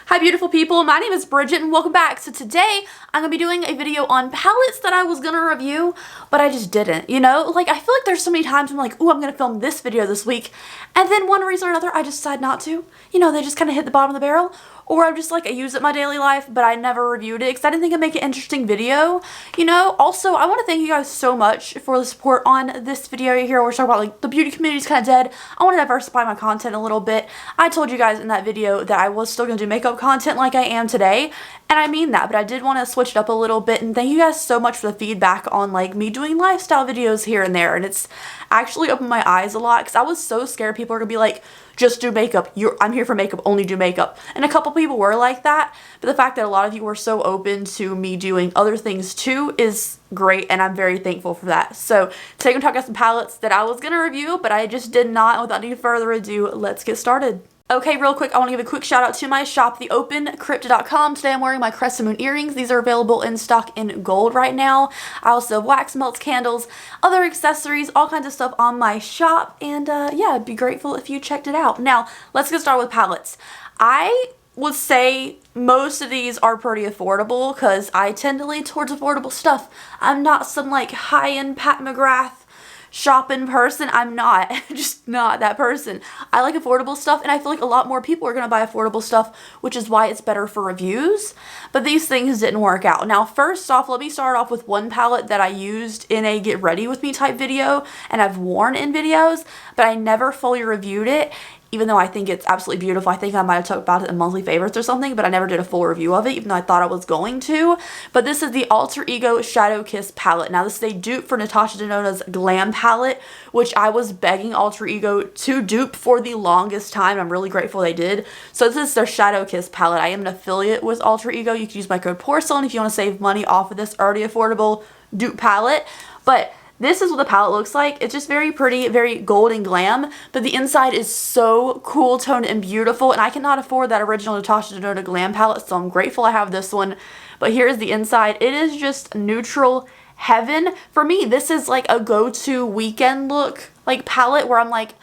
Hi beautiful people, my name is Bridget and welcome back. So today I'm going to be doing a video on palettes that I was going to review, but I just didn't, you know? Like I feel like there's so many times I'm like, ooh, I'm going to film this video this week, and then one reason or another I just decide not to. You know, they just kind of hit the bottom of the barrel. Or I'm just like, I use it in my daily life, but I never reviewed it because I didn't think it'd make an interesting video, you know? Also, I want to thank you guys so much for the support on this video right here. We're talking about like the beauty community is kind of dead. I want to diversify my content a little bit. I told you guys in that video that I was still going to do makeup content like I am today, and I mean that, but I did want to switch it up a little bit, and thank you guys so much for the feedback on like me doing lifestyle videos here and there, and it's actually opened my eyes a lot because I was so scared people are going to be like, just do makeup, I'm here for makeup, only do makeup. And a couple people were like that, but the fact that a lot of you were so open to me doing other things too is great, and I'm very thankful for that. So today I'm going to talk about some palettes that I was going to review, but I just did not. Without any further ado, let's get started. Okay, real quick, I want to give a quick shout out to my shop, theopencrypt.com. Today I'm wearing my Crescent Moon earrings. These are available in stock in gold right now. I also have wax melts, candles, other accessories, all kinds of stuff on my shop. And yeah, I'd be grateful if you checked it out. Now, let's get started with palettes. I would say most of these are pretty affordable because I tend to lean towards affordable stuff. I'm not some like high-end Pat McGrath shopping person. I'm not. Just not that person. I like affordable stuff, and I feel like a lot more people are going to buy affordable stuff, which is why it's better for reviews. But these things didn't work out. Now, first off, let me start off with one palette that I used in a get ready with me type video, and I've worn in videos, but I never fully reviewed it. Even though I think it's absolutely beautiful. I think I might have talked about it in monthly favorites or something, but I never did a full review of it, even though I thought I was going to. But this is the Alter Ego Shadow Kiss palette. Now, this is a dupe for Natasha Denona's Glam palette, which I was begging Alter Ego to dupe for the longest time. I'm really grateful they did. So this is their Shadow Kiss palette. I am an affiliate with Alter Ego. You can use my code Porcelain if you want to save money off of this already affordable dupe palette. But this is what the palette looks like. It's just very pretty, very gold and glam, but the inside is so cool toned and beautiful, and I cannot afford that original Natasha Denona Glam palette, so I'm grateful I have this one. But here's the inside. It is just neutral heaven. For me, this is like a go-to weekend look like palette where I'm like,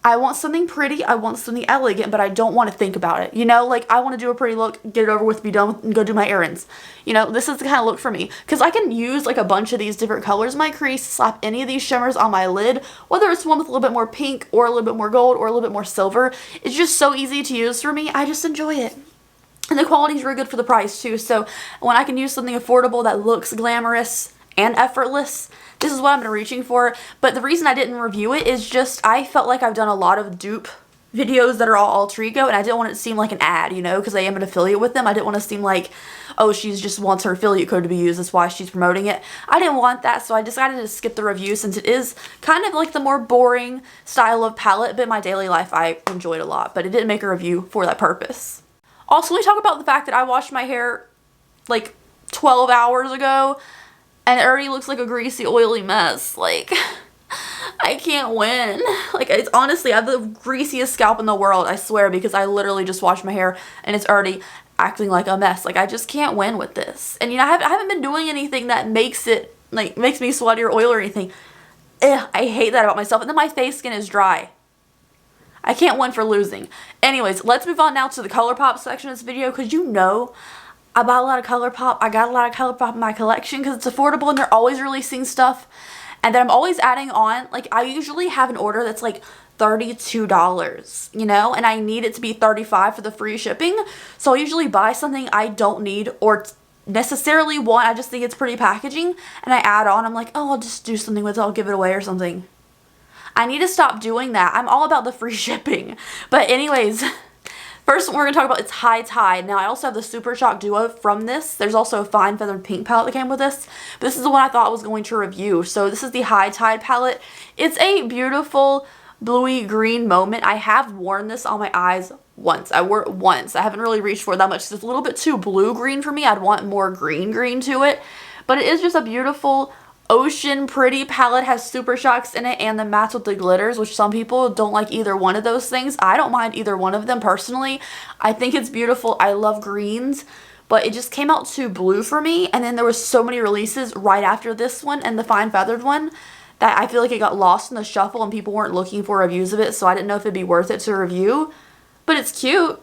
I want something pretty, I want something elegant, but I don't want to think about it. You know, like I want to do a pretty look, get it over with, be done with, and go do my errands. You know, this is the kind of look for me. Because I can use like a bunch of these different colors in my crease, slap any of these shimmers on my lid, whether it's one with a little bit more pink or a little bit more gold or a little bit more silver. It's just so easy to use for me. I just enjoy it. And the quality is really good for the price too. So when I can use something affordable that looks glamorous and effortless, this is what I'm reaching for. But the reason I didn't review it is just I felt like I've done a lot of dupe videos that are all Alter Ego, and I didn't want it to seem like an ad, you know, because I am an affiliate with them. I didn't want to seem like, oh, she just wants her affiliate code to be used, that's why she's promoting it. I didn't want that, so I decided to skip the review since it is kind of like the more boring style of palette, but in my daily life I enjoyed a lot, but it didn't make a review for that purpose. Also, let me talk about the fact that I washed my hair like 12 hours ago, and it already looks like a greasy, oily mess. Like, I can't win. Like, it's honestly, I have the greasiest scalp in the world, I swear, because I literally just washed my hair and it's already acting like a mess. Like, I just can't win with this. And, you know, I haven't been doing anything that makes it, like, makes me sweaty or oily or anything. Ugh, I hate that about myself. And then my face skin is dry. I can't win for losing. Anyways, let's move on now to the Colourpop section of this video, because you know, I bought a lot of Colourpop. I got a lot of Colourpop in my collection because it's affordable and they're always releasing stuff. And then I'm always adding on, like I usually have an order that's like $32, you know, and I need it to be $35 for the free shipping. So I usually buy something I don't need or necessarily want. I just think it's pretty packaging, and I add on. I'm like, oh, I'll just do something with it. I'll give it away or something. I need to stop doing that. I'm all about the free shipping. But anyways, first one we're going to talk about is High Tide. Now, I also have the Super Shock Duo from this. There's also a Fine Feathered Pink palette that came with this. But this is the one I thought I was going to review. So this is the High Tide palette. It's a beautiful bluey green moment. I have worn this on my eyes once. I wore it once. I haven't really reached for it that much. It's a little bit too blue-green for me. I'd want more green to it. But it is just a beautiful ocean pretty palette. Has Super Shocks in it and the mattes with the glitters, which some people don't like either one of those things. I don't mind either one of them personally. I think it's beautiful. I love greens, but it just came out too blue for me. And then there was so many releases right after this one and the Fine Feathered one that I feel like it got lost in the shuffle and people weren't looking for reviews of it, so I didn't know if it'd be worth it to review. But it's cute.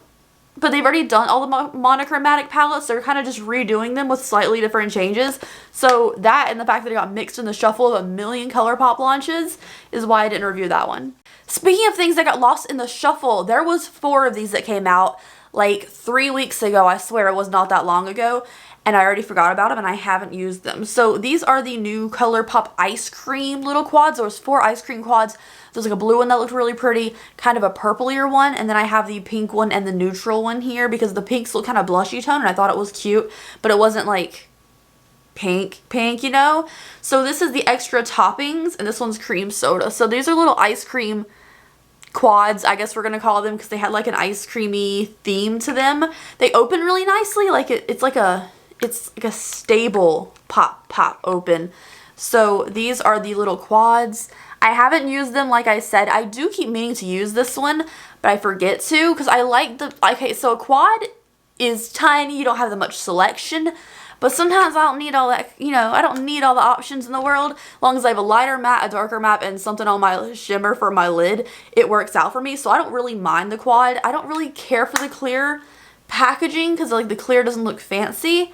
but they've already done all the monochromatic palettes. They're kind of just redoing them with slightly different changes. So that and the fact that it got mixed in the shuffle of a million Colourpop launches is why I didn't review that one. Speaking of things that got lost in the shuffle, there was 4 of these that came out like 3 weeks ago. I swear it was not that long ago. And I already forgot about them and I haven't used them. So these are the new Colourpop ice cream little quads. There was 4 ice cream quads. There's like a blue one that looked really pretty, kind of a purplier one, and then I have the pink one and the neutral one here because the pinks look kind of blushy tone and I thought it was cute, but it wasn't like pink, you know? So this is the extra toppings and this one's cream soda. So these are little ice cream quads, I guess we're gonna call them, because they had like an ice creamy theme to them. They open really nicely, like it's like a stable pop open. So these are the little quads. I haven't used them, like I said. I do keep meaning to use this one, but I forget to because I like the, okay, so a quad is tiny. You don't have that much selection, but sometimes I don't need all that, you know, I don't need all the options in the world. As long as I have a lighter matte, a darker matte, and something on my shimmer for my lid, it works out for me. So I don't really mind the quad. I don't really care for the clear packaging because like the clear doesn't look fancy.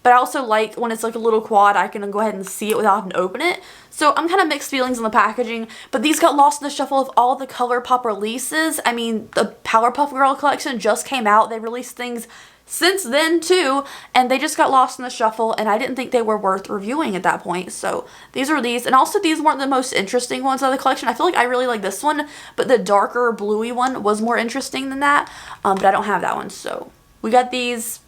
But I also like when it's like a little quad, I can go ahead and see it without having to open it. So I'm kind of mixed feelings on the packaging. But these got lost in the shuffle of all the Colourpop releases. I mean, the Powerpuff Girl collection just came out. They released things since then too. And they just got lost in the shuffle. And I didn't think they were worth reviewing at that point. So these are these. And also these weren't the most interesting ones out of the collection. I feel like I really like this one. But the darker bluey one was more interesting than that. But I don't have that one. So we got these.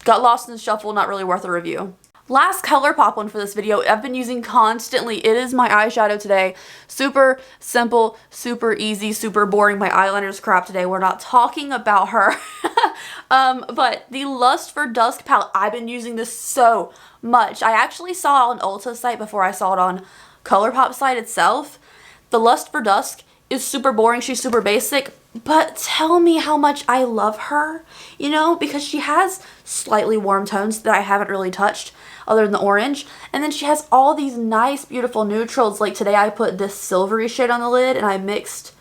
Got lost in the shuffle, not really worth a review. Last Colourpop one for this video, I've been using constantly. It is my eyeshadow today. Super simple, super easy, super boring. My eyeliner's crap today. We're not talking about her. But the Lust for Dusk palette, I've been using this so much. I actually saw it on Ulta's site before I saw it on Colourpop site itself. The Lust for Dusk is super boring. She's super basic. But tell me how much I love her, you know, because she has slightly warm tones that I haven't really touched other than the orange. And then she has all these nice, beautiful neutrals. Like today I put this silvery shade on the lid and I mixed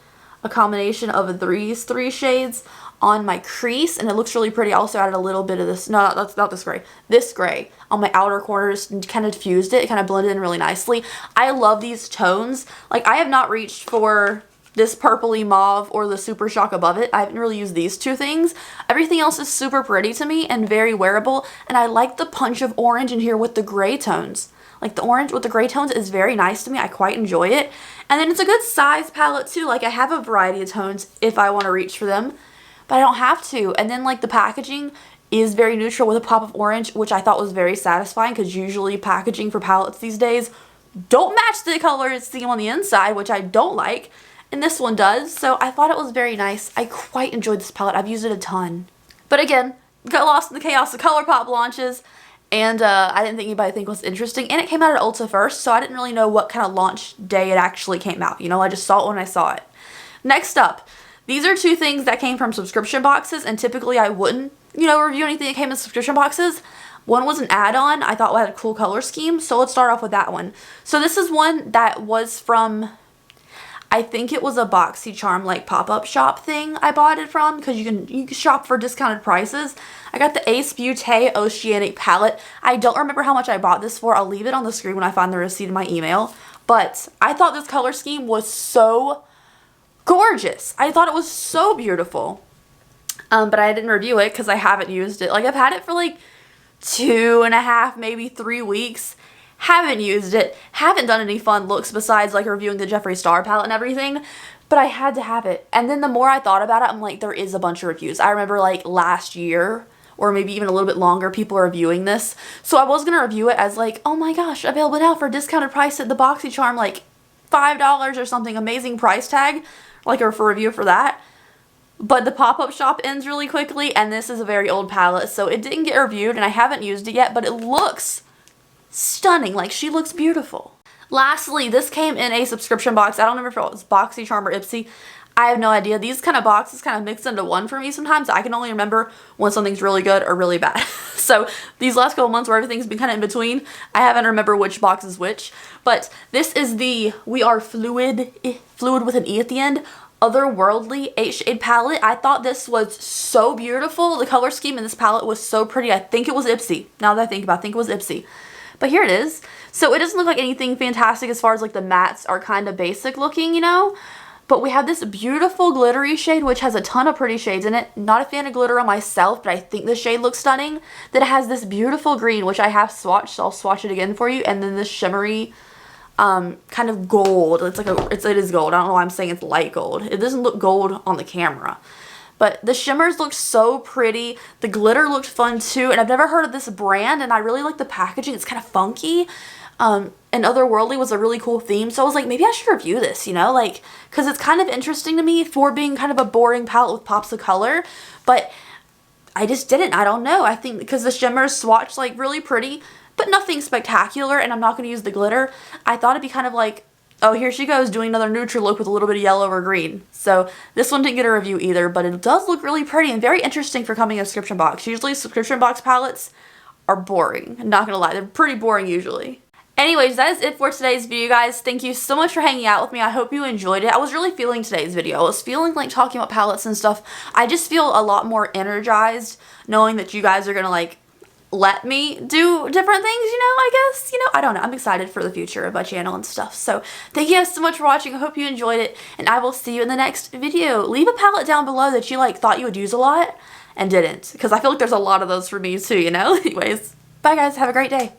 a combination of these 3 shades on my crease and it looks really pretty. I also added a little bit of this, no, that's not this gray. This gray on my outer corners and kind of diffused it. It kind of blended in really nicely. I love these tones. Like I have not reached for this purpley mauve or the Super Shock above it. I haven't really used these 2 things. Everything else is super pretty to me and very wearable. And I like the punch of orange in here with the gray tones. Like the orange with the gray tones is very nice to me. I quite enjoy it. And then it's a good size palette too. Like I have a variety of tones if I want to reach for them, but I don't have to. And then like the packaging is very neutral with a pop of orange, which I thought was very satisfying because usually packaging for palettes these days don't match the color scheme on the inside, which I don't like. And this one does, so I thought it was very nice. I quite enjoyed this palette. I've used it a ton. But again, got lost in the chaos of Colourpop launches, and I didn't think anybody think it was interesting. And it came out at Ulta first, so I didn't really know what kind of launch day it actually came out. You know, I just saw it when I saw it. Next up, these are 2 things that came from subscription boxes, and typically I wouldn't, you know, review anything that came in subscription boxes. One was an add-on. I thought it had a cool color scheme, so let's start off with that one. So this is one that was from, I think it was a BoxyCharm like pop-up shop thing I bought it from because you can shop for discounted prices. I got the Ace Beauté Oceanic palette. I don't remember how much I bought this for. I'll leave it on the screen when I find the receipt in my email. But I thought this color scheme was so gorgeous. I thought it was so beautiful. But I didn't review it because I haven't used it. Like I've had it for like 2.5, maybe 3 weeks. Haven't used it, haven't done any fun looks besides like reviewing the Jeffree Star palette and everything, but I had to have it. And then the more I thought about it, I'm like, there is a bunch of reviews. I remember like last year, or maybe even a little bit longer, people are reviewing this. So I was going to review it as like, oh my gosh, available now for a discounted price at the BoxyCharm, like $5 or something, amazing price tag, like or for review for that. But the pop-up shop ends really quickly, and this is a very old palette, so it didn't get reviewed, and I haven't used it yet, but it looks stunning. Like, she looks beautiful. Lastly, this came in a subscription box. I don't remember if it was BoxyCharm or Ipsy. I have no idea. These kind of boxes kind of mix into one for me sometimes. I can only remember when something's really good or really bad. So these last couple months where everything's been kind of in between, I haven't remember which box is which. But this is the We Are Fluid with an E at the end, Otherworldly 8-shade palette. I thought this was so beautiful. The color scheme in this palette was so pretty. I think it was Ipsy. Now that I think about it, I think it was Ipsy. But here it is. So it doesn't look like anything fantastic as far as like the mattes are kind of basic looking, you know? But we have this beautiful glittery shade, which has a ton of pretty shades in it. Not a fan of glitter on myself, but I think this shade looks stunning. Then it has this beautiful green, which I have swatched, so I'll swatch it again for you. And then this shimmery kind of gold. It's like it is gold. I don't know why I'm saying it's light gold. It doesn't look gold on the camera. But the shimmers look so pretty. The glitter looked fun too. And I've never heard of this brand, and I really like the packaging. It's kind of funky. And Otherworldly was a really cool theme. So I was like, maybe I should review this, you know? Like, because it's kind of interesting to me for being kind of a boring palette with pops of color. But I just didn't. I don't know. I think because the shimmers swatched like really pretty, but nothing spectacular. And I'm not going to use the glitter. I thought it'd be kind of like, oh, here she goes doing another neutral look with a little bit of yellow or green. So this one didn't get a review either, but it does look really pretty and very interesting for coming in a subscription box. Usually subscription box palettes are boring. I'm not going to lie. They're pretty boring usually. Anyways, that is it for today's video, guys. Thank you so much for hanging out with me. I hope you enjoyed it. I was really feeling today's video. I was feeling like talking about palettes and stuff. I just feel a lot more energized knowing that you guys are going to like let me do different things, you know, I guess. You know, I don't know. I'm excited for the future of my channel and stuff. So thank you guys so much for watching. I hope you enjoyed it, and I will see you in the next video. Leave a palette down below that you like thought you would use a lot and didn't, because I feel like there's a lot of those for me too, you know. Anyways, bye guys. Have a great day.